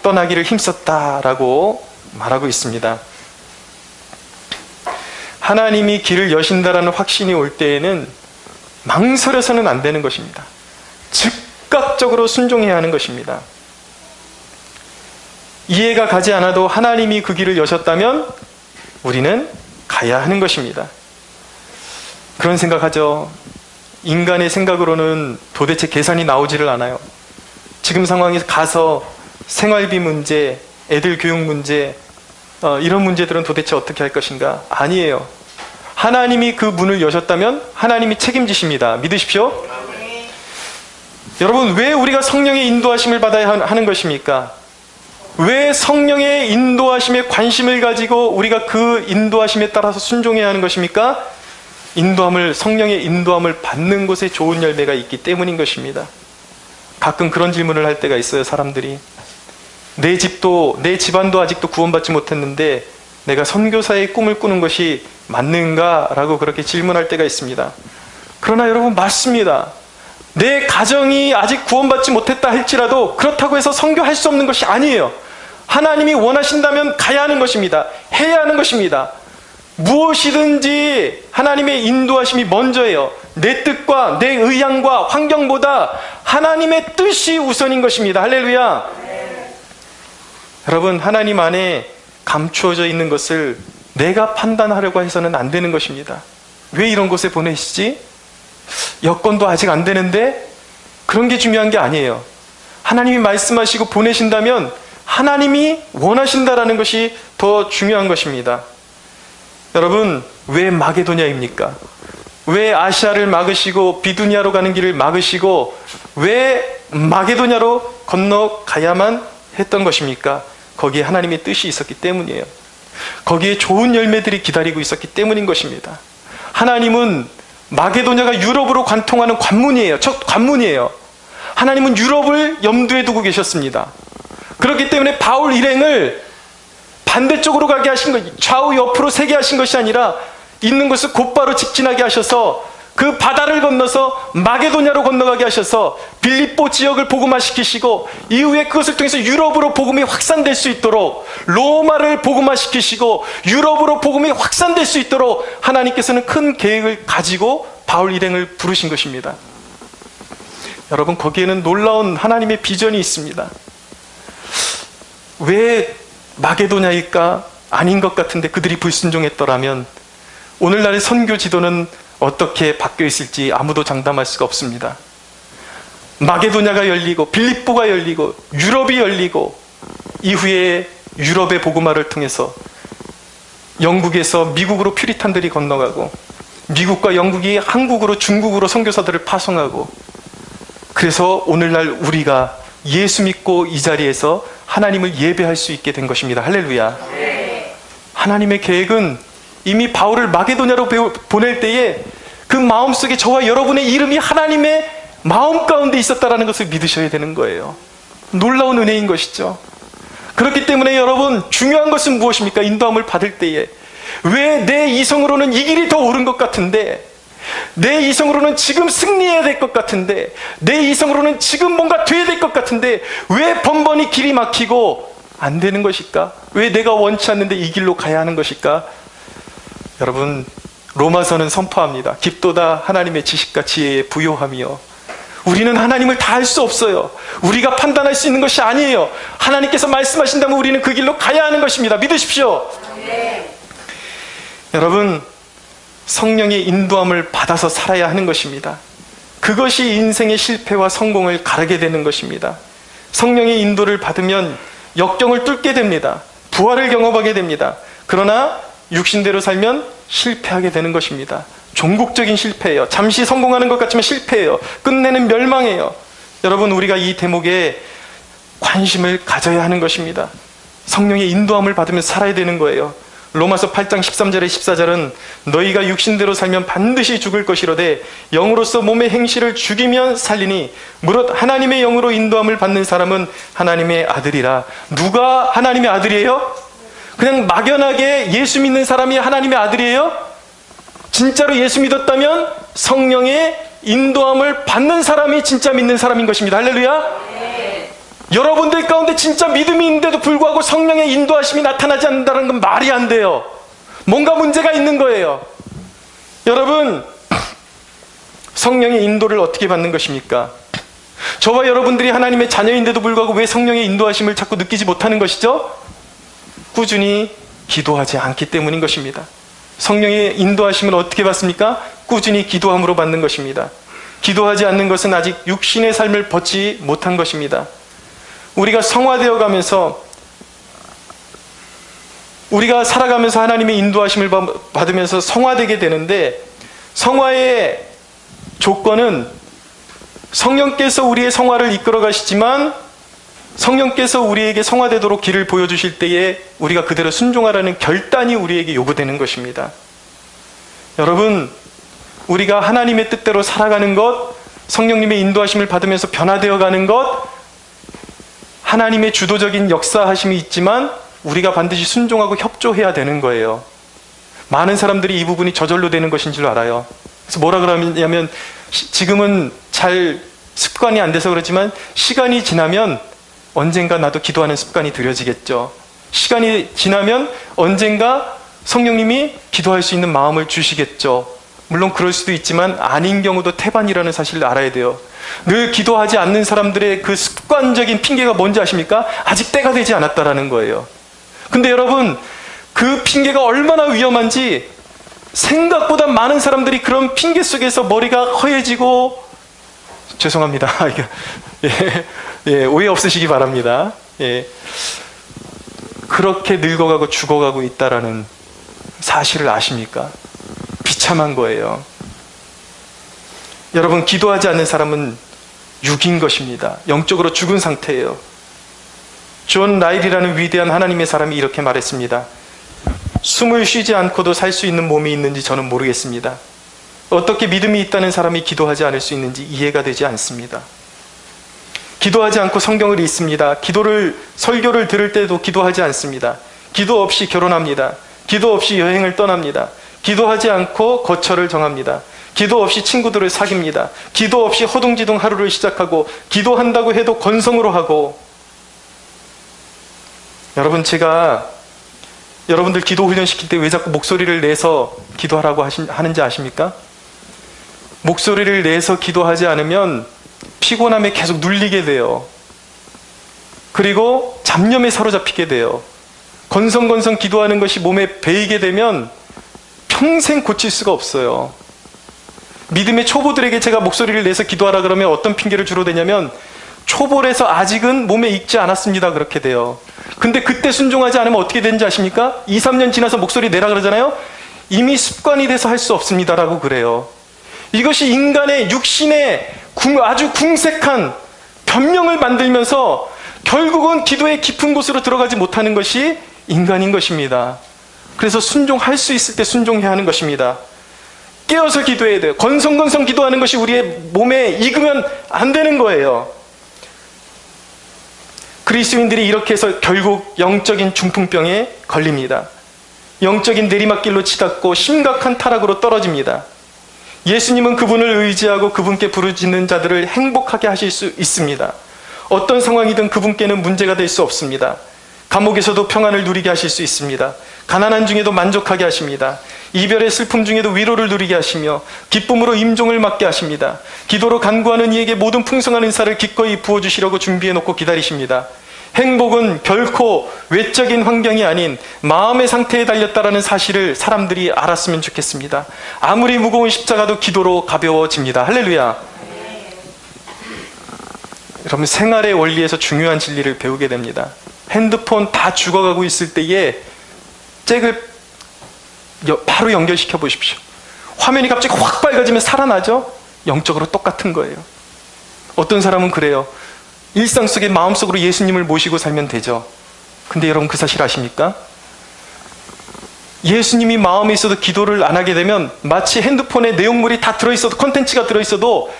떠나기를 힘썼다라고 말하고 있습니다. 하나님이 길을 여신다라는 확신이 올 때에는 망설여서는 안 되는 것입니다. 즉각적으로 순종해야 하는 것입니다. 이해가 가지 않아도 하나님이 그 길을 여셨다면 우리는 가야 하는 것입니다. 그런 생각하죠. 인간의 생각으로는 도대체 계산이 나오지를 않아요. 지금 상황에서 가서 생활비 문제, 애들 교육 문제, 이런 문제들은 도대체 어떻게 할 것인가? 아니에요. 하나님이 그 문을 여셨다면 하나님이 책임지십니다. 믿으십시오. 여러분, 왜 우리가 성령의 인도하심을 받아야 하는 것입니까? 왜 성령의 인도하심에 관심을 가지고 우리가 그 인도하심에 따라서 순종해야 하는 것입니까? 성령의 인도함을 받는 곳에 좋은 열매가 있기 때문인 것입니다. 가끔 그런 질문을 할 때가 있어요. 사람들이 내 집안도 아직도 구원받지 못했는데 내가 선교사의 꿈을 꾸는 것이 맞는가? 라고 그렇게 질문할 때가 있습니다. 그러나 여러분, 맞습니다. 내 가정이 아직 구원받지 못했다 할지라도 그렇다고 해서 선교할 수 없는 것이 아니에요. 하나님이 원하신다면 가야 하는 것입니다. 해야 하는 것입니다. 무엇이든지 하나님의 인도하심이 먼저예요. 내 뜻과 내 의향과 환경보다 하나님의 뜻이 우선인 것입니다. 할렐루야. 여러분, 하나님 안에 감추어져 있는 것을 내가 판단하려고 해서는 안 되는 것입니다. 왜 이런 곳에 보내시지? 여건도 아직 안 되는데? 그런 게 중요한 게 아니에요. 하나님이 말씀하시고 보내신다면 하나님이 원하신다라는 것이 더 중요한 것입니다. 여러분, 왜 마게도냐입니까? 왜 아시아를 막으시고 비두니아로 가는 길을 막으시고 왜 마게도냐로 건너가야만 했던 것입니까? 거기에 하나님의 뜻이 있었기 때문이에요. 거기에 좋은 열매들이 기다리고 있었기 때문인 것입니다. 하나님은 마게도냐가 유럽으로 관통하는 관문이에요. 첫 관문이에요. 하나님은 유럽을 염두에 두고 계셨습니다. 그렇기 때문에 바울 일행을 반대쪽으로 가게 하신 것, 좌우 옆으로 세게 하신 것이 아니라 있는 것을 곧바로 직진하게 하셔서 그 바다를 건너서 마게도냐로 건너가게 하셔서 빌립보 지역을 복음화시키시고 이후에 그것을 통해서 유럽으로 복음이 확산될 수 있도록 로마를 복음화시키시고 유럽으로 복음이 확산될 수 있도록 하나님께서는 큰 계획을 가지고 바울 일행을 부르신 것입니다. 여러분, 거기에는 놀라운 하나님의 비전이 있습니다. 왜 마게도냐일까? 아닌 것 같은데 그들이 불순종했더라면 오늘날의 선교 지도는 어떻게 바뀌어 있을지 아무도 장담할 수가 없습니다. 마게도냐가 열리고 빌립보가 열리고 유럽이 열리고 이후에 유럽의 복음화를 통해서 영국에서 미국으로 퓨리탄들이 건너가고 미국과 영국이 한국으로 중국으로 선교사들을 파송하고 그래서 오늘날 우리가 예수 믿고 이 자리에서 하나님을 예배할 수 있게 된 것입니다. 할렐루야. 하나님의 계획은 이미 바울을 마게도냐로 보낼 때에 그 마음속에 저와 여러분의 이름이 하나님의 마음 가운데 있었다는 것을 믿으셔야 되는 거예요. 놀라운 은혜인 것이죠. 그렇기 때문에 여러분, 중요한 것은 무엇입니까? 인도함을 받을 때에 왜 내 이성으로는 이 길이 더 옳은 것 같은데, 내 이성으로는 지금 승리해야 될 것 같은데, 내 이성으로는 지금 뭔가 돼야 될 것 같은데 왜 번번이 길이 막히고 안 되는 것일까? 왜 내가 원치 않는데 이 길로 가야 하는 것일까? 여러분, 로마서는 선포합니다. 깊도다 하나님의 지식과 지혜에 부요함이요. 우리는 하나님을 다 알 수 없어요. 우리가 판단할 수 있는 것이 아니에요. 하나님께서 말씀하신다면 우리는 그 길로 가야 하는 것입니다. 믿으십시오. 네. 여러분, 성령의 인도함을 받아서 살아야 하는 것입니다. 그것이 인생의 실패와 성공을 가르게 되는 것입니다. 성령의 인도를 받으면 역경을 뚫게 됩니다. 부활을 경험하게 됩니다. 그러나 육신대로 살면 실패하게 되는 것입니다. 종국적인 실패예요. 잠시 성공하는 것 같지만 실패예요. 끝내는 멸망이에요. 여러분, 우리가 이 대목에 관심을 가져야 하는 것입니다. 성령의 인도함을 받으면 살아야 되는 거예요. 로마서 8장 13절에 14절은 너희가 육신대로 살면 반드시 죽을 것이로되 영으로서 몸의 행실을 죽이면 살리니 무릇 하나님의 영으로 인도함을 받는 사람은 하나님의 아들이라. 누가 하나님의 아들이에요? 그냥 막연하게 예수 믿는 사람이 하나님의 아들이에요? 진짜로 예수 믿었다면 성령의 인도함을 받는 사람이 진짜 믿는 사람인 것입니다. 할렐루야. 네. 여러분들 가운데 진짜 믿음이 있는데도 불구하고 성령의 인도하심이 나타나지 않는다는 건 말이 안 돼요. 뭔가 문제가 있는 거예요. 여러분, 성령의 인도를 어떻게 받는 것입니까? 저와 여러분들이 하나님의 자녀인데도 불구하고 왜 성령의 인도하심을 자꾸 느끼지 못하는 것이죠? 꾸준히 기도하지 않기 때문인 것입니다. 성령의 인도하심을 어떻게 받습니까? 꾸준히 기도함으로 받는 것입니다. 기도하지 않는 것은 아직 육신의 삶을 벗지 못한 것입니다. 우리가 성화되어 가면서, 우리가 살아가면서 하나님의 인도하심을 받으면서 성화되게 되는데, 성화의 조건은 성령께서 우리의 성화를 이끌어 가시지만 성령께서 우리에게 성화되도록 길을 보여주실 때에 우리가 그대로 순종하라는 결단이 우리에게 요구되는 것입니다. 여러분, 우리가 하나님의 뜻대로 살아가는 것, 성령님의 인도하심을 받으면서 변화되어 가는 것, 하나님의 주도적인 역사하심이 있지만 우리가 반드시 순종하고 협조해야 되는 거예요. 많은 사람들이 이 부분이 저절로 되는 것인 줄 알아요. 그래서 뭐라 그러냐면, 지금은 잘 습관이 안 돼서 그렇지만 시간이 지나면 언젠가 나도 기도하는 습관이 들여지겠죠. 시간이 지나면 언젠가 성령님이 기도할 수 있는 마음을 주시겠죠. 물론 그럴 수도 있지만 아닌 경우도 태반이라는 사실을 알아야 돼요. 늘 기도하지 않는 사람들의 그 습관적인 핑계가 뭔지 아십니까? 아직 때가 되지 않았다라는 거예요. 근데 여러분, 그 핑계가 얼마나 위험한지 생각보다 많은 사람들이 그런 핑계 속에서 머리가 허해지고, 죄송합니다. 오해 없으시기 바랍니다. 그렇게 늙어가고 죽어가고 있다라는 사실을 아십니까? 비참한 거예요. 여러분, 기도하지 않는 사람은 육인 것입니다. 영적으로 죽은 상태예요. 존 라일이라는 위대한 하나님의 사람이 이렇게 말했습니다. 숨을 쉬지 않고도 살 수 있는 몸이 있는지 저는 모르겠습니다. 어떻게 믿음이 있다는 사람이 기도하지 않을 수 있는지 이해가 되지 않습니다. 기도하지 않고 성경을 읽습니다. 설교를 들을 때도 기도하지 않습니다. 기도 없이 결혼합니다. 기도 없이 여행을 떠납니다. 기도하지 않고 거처를 정합니다. 기도 없이 친구들을 사깁니다. 기도 없이 허둥지둥 하루를 시작하고, 기도한다고 해도 건성으로 하고. 여러분, 제가 여러분들 기도 훈련시킬 때 왜 자꾸 목소리를 내서 기도하라고 하는지 아십니까? 목소리를 내서 기도하지 않으면 피곤함에 계속 눌리게 돼요. 그리고 잡념에 사로잡히게 돼요. 건성건성 기도하는 것이 몸에 배이게 되면 평생 고칠 수가 없어요. 믿음의 초보들에게 제가 목소리를 내서 기도하라 그러면 어떤 핑계를 주로 대냐면, 초보라서 아직은 몸에 익지 않았습니다, 그렇게 돼요. 근데 그때 순종하지 않으면 어떻게 되는지 아십니까? 2, 3년 지나서 목소리 내라 그러잖아요. 이미 습관이 돼서 할 수 없습니다라고 그래요. 이것이 인간의 육신의 아주 궁색한 변명을 만들면서 결국은 기도의 깊은 곳으로 들어가지 못하는 것이 인간인 것입니다. 그래서 순종할 수 있을 때 순종해야 하는 것입니다. 깨어서 기도해야 돼요. 건성건성 기도하는 것이 우리의 몸에 익으면 안 되는 거예요. 그리스도인들이 이렇게 해서 결국 영적인 중풍병에 걸립니다. 영적인 내리막길로 치닫고 심각한 타락으로 떨어집니다. 예수님은 그분을 의지하고 그분께 부르짖는 자들을 행복하게 하실 수 있습니다. 어떤 상황이든 그분께는 문제가 될 수 없습니다. 감옥에서도 평안을 누리게 하실 수 있습니다. 가난한 중에도 만족하게 하십니다. 이별의 슬픔 중에도 위로를 누리게 하시며 기쁨으로 임종을 맞게 하십니다. 기도로 간구하는 이에게 모든 풍성한 은사를 기꺼이 부어주시려고 준비해놓고 기다리십니다. 행복은 결코 외적인 환경이 아닌 마음의 상태에 달렸다라는 사실을 사람들이 알았으면 좋겠습니다. 아무리 무거운 십자가도 기도로 가벼워집니다. 할렐루야. 여러분, 생활의 원리에서 중요한 진리를 배우게 됩니다. 핸드폰 다 죽어가고 있을 때에 잭을 바로 연결시켜 보십시오. 화면이 갑자기 확 밝아지면 살아나죠? 영적으로 똑같은 거예요. 어떤 사람은 그래요. 일상 속에 마음속으로 예수님을 모시고 살면 되죠. 근데 여러분, 그 사실 아십니까? 예수님이 마음에 있어도 기도를 안 하게 되면 마치 핸드폰에 내용물이 다 들어있어도, 콘텐츠가 들어있어도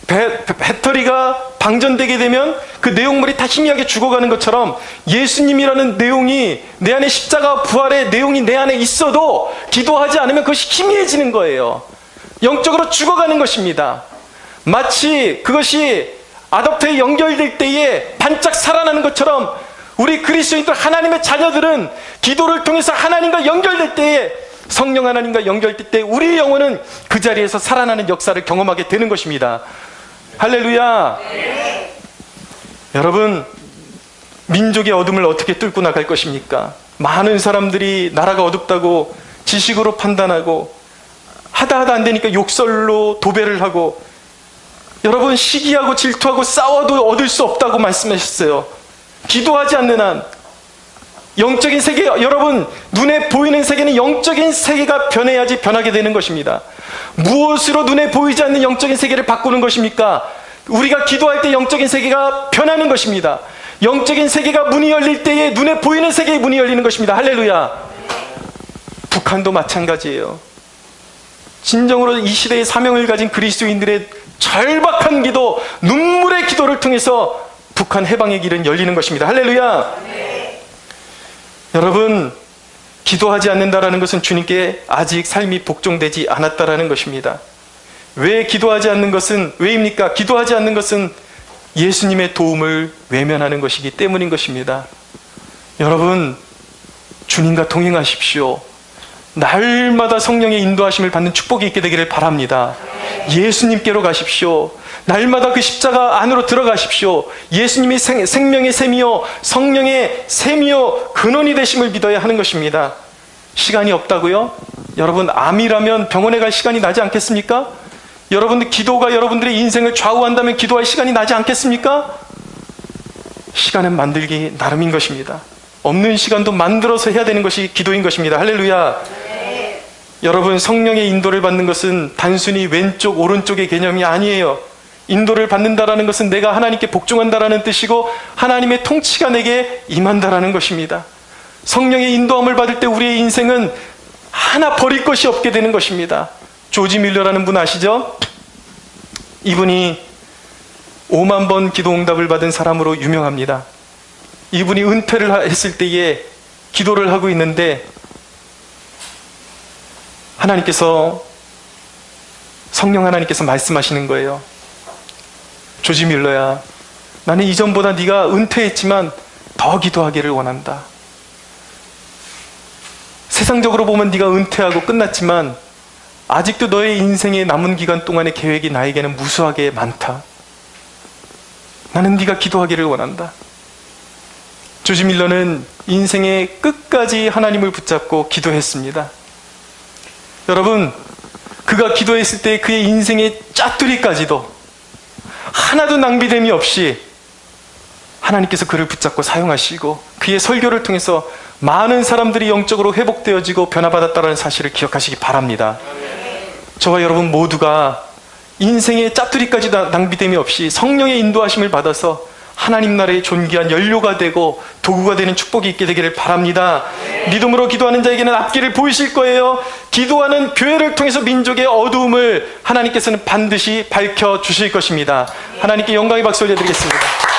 배터리가 방전되게 되면 그 내용물이 다 희미하게 죽어가는 것처럼 예수님이라는 내용이 내 안에, 십자가 부활의 내용이 내 안에 있어도 기도하지 않으면 그것이 희미해지는 거예요. 영적으로 죽어가는 것입니다. 마치 그것이 아답터에 연결될 때에 반짝 살아나는 것처럼 우리 그리스도인들, 하나님의 자녀들은 기도를 통해서 하나님과 연결될 때에, 성령 하나님과 연결될 때 우리의 영혼은 그 자리에서 살아나는 역사를 경험하게 되는 것입니다. 할렐루야. 네. 여러분, 민족의 어둠을 어떻게 뚫고 나갈 것입니까? 많은 사람들이 나라가 어둡다고 지식으로 판단하고 하다 안 되니까 욕설로 도배를 하고, 여러분, 시기하고 질투하고 싸워도 얻을 수 없다고 말씀하셨어요. 기도하지 않는 한 영적인 세계, 여러분, 눈에 보이는 세계는 영적인 세계가 변해야지 변하게 되는 것입니다. 무엇으로 눈에 보이지 않는 영적인 세계를 바꾸는 것입니까? 우리가 기도할 때 영적인 세계가 변하는 것입니다. 영적인 세계가 문이 열릴 때에 눈에 보이는 세계의 문이 열리는 것입니다. 할렐루야. 북한도 마찬가지예요. 진정으로 이 시대의 사명을 가진 그리스도인들의 절박한 기도, 눈물의 기도를 통해서 북한 해방의 길은 열리는 것입니다. 할렐루야. 여러분, 기도하지 않는다라는 것은 주님께 아직 삶이 복종되지 않았다라는 것입니다. 왜 기도하지 않는 것은, 왜입니까? 기도하지 않는 것은 예수님의 도움을 외면하는 것이기 때문인 것입니다. 여러분, 주님과 동행하십시오. 날마다 성령의 인도하심을 받는 축복이 있게 되기를 바랍니다. 예수님께로 가십시오. 날마다 그 십자가 안으로 들어가십시오. 예수님이 생명의 샘이요 성령의 샘이요 근원이 되심을 믿어야 하는 것입니다. 시간이 없다고요? 여러분, 암이라면 병원에 갈 시간이 나지 않겠습니까? 여러분들, 기도가 여러분들의 인생을 좌우한다면 기도할 시간이 나지 않겠습니까? 시간은 만들기 나름인 것입니다. 없는 시간도 만들어서 해야 되는 것이 기도인 것입니다. 할렐루야. 네. 여러분, 성령의 인도를 받는 것은 단순히 왼쪽 오른쪽의 개념이 아니에요. 인도를 받는다라는 것은 내가 하나님께 복종한다라는 뜻이고 하나님의 통치가 내게 임한다라는 것입니다. 성령의 인도함을 받을 때 우리의 인생은 하나 버릴 것이 없게 되는 것입니다. 조지 밀러라는 분 아시죠? 이분이 5만 번 기도 응답을 받은 사람으로 유명합니다. 이분이 은퇴를 했을 때에 기도를 하고 있는데 성령 하나님께서 말씀하시는 거예요. 조지 밀러야, 나는 이전보다 네가 은퇴했지만 더 기도하기를 원한다. 세상적으로 보면 네가 은퇴하고 끝났지만 아직도 너의 인생의 남은 기간 동안의 계획이 나에게는 무수하게 많다. 나는 네가 기도하기를 원한다. 조지 밀러는 인생의 끝까지 하나님을 붙잡고 기도했습니다. 여러분, 그가 기도했을 때 그의 인생의 짜투리까지도 하나도 낭비됨이 없이 하나님께서 그를 붙잡고 사용하시고 그의 설교를 통해서 많은 사람들이 영적으로 회복되어지고 변화받았다는 사실을 기억하시기 바랍니다. 저와 여러분 모두가 인생의 짜투리까지 낭비됨이 없이 성령의 인도하심을 받아서 하나님 나라의 존귀한 연료가 되고 도구가 되는 축복이 있게 되기를 바랍니다. 믿음으로 기도하는 자에게는 앞길을 보이실 거예요. 기도하는 교회를 통해서 민족의 어두움을 하나님께서는 반드시 밝혀주실 것입니다. 하나님께 영광의 박수 올려드리겠습니다.